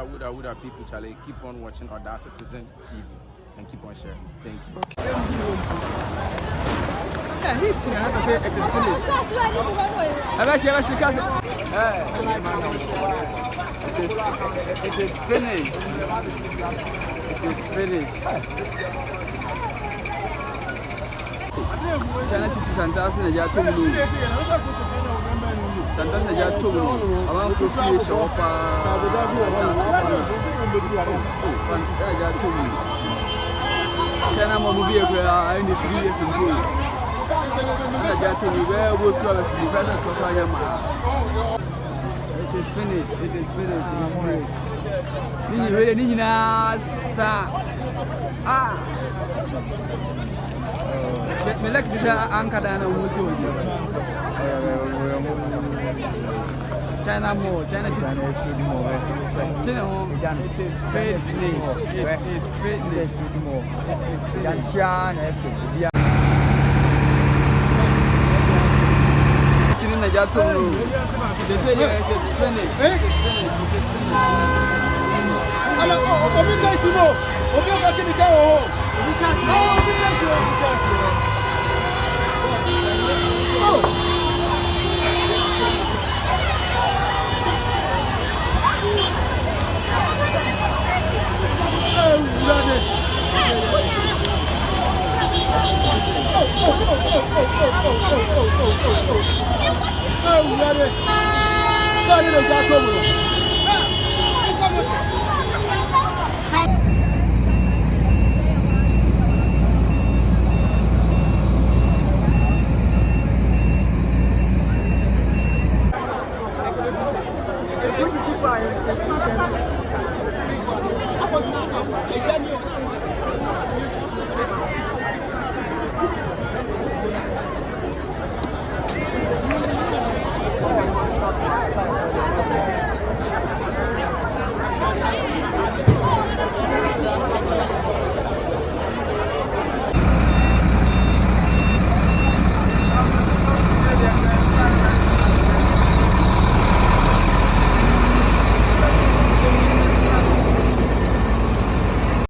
Woulda people, Charlie, keep on watching Other Citizen TV and keep on sharing. Thank you. Yeah, it is finished. It is finished. It is finished. China City Santas na ya tomu. Santas na ya tomu. Awan ko fiye shopa. Ya tomu. China mo bi e ko I need 3 years ago. Na ya tomu we go to our city further to fire ma. It is finished. It is finished. It is finished. Ni na sa. Ah. Me like this anchor than a muso. China more, China City. China more. It is fitness. It is fitness. They say it is finished. It is finished.